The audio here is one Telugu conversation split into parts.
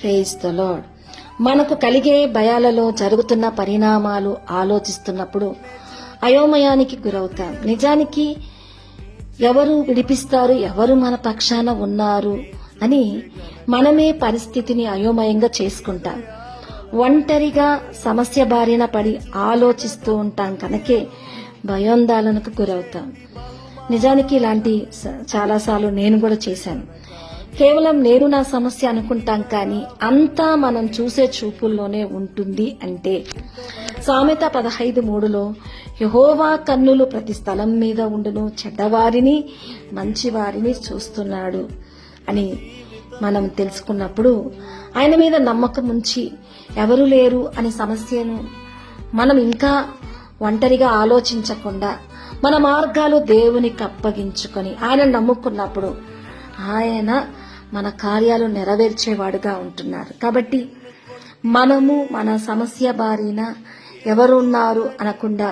Praise the lord. మనకు కలిగే భయాలలో జరుగుతున్న పరిణామాలు ఆలోచిస్తున్నప్పుడు అయోమయానికి గురవుతాం. నిజానికి ఎవరు విడిపిస్తారు, ఎవరు మన పక్షాన ఉన్నారు అని మనమే పరిస్థితిని అయోమయంగా చేసుకుంటాం. ఒంటరిగా సమస్య బారిన పడి ఆలోచిస్తూ ఉంటాం కనుకే భయోందోళనకు గురవుతాం. నిజానికి ఇలాంటి చాలాసార్లు నేను కూడా చేశాను. కేవలం నేను నా సమస్య అనుకుంటాం, కానీ అంతా మనం చూసే చూపుల్లోనే ఉంటుంది. అంటే సామెత 15:3 యెహోవా కన్నులు ప్రతి స్థలం మీద ఉండును, చెడ్డవారిని మంచివారిని చూస్తున్నాడు అని మనం తెలుసుకున్నప్పుడు ఆయన మీద నమ్మకం ఉంచి ఎవరు లేరు అనే సమస్యను మనం ఇంకా ఒంటరిగా ఆలోచించకుండా మన మార్గాలు దేవునికి అప్పగించుకొని ఆయన నమ్ముకున్నప్పుడు ఆయన మన కార్యాలు నెరవేర్చేవాడుగా ఉంటున్నారు. కాబట్టి మనము మన సమస్య బారిన ఎవరున్నారు అనకుండా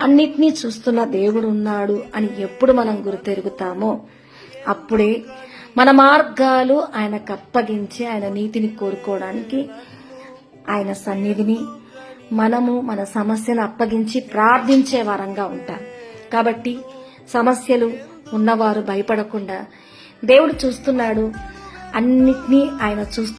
అన్నిటినీ చూస్తున్న దేవుడు ఉన్నాడు అని ఎప్పుడు మనం గుర్తెరుగుతామో అప్పుడే మన మార్గాలు ఆయనకు అప్పగించి ఆయన నీతిని కోరుకోవడానికి ఆయన సన్నిధిని మనము మన సమస్యను అప్పగించి ప్రార్థించే వారంగా ఉంటాం. కాబట్టి సమస్యలు ఉన్నవారు భయపడకుండా దేవుడు చూస్తున్నాడు, అన్నిటినీ ఆయన చూస్తూ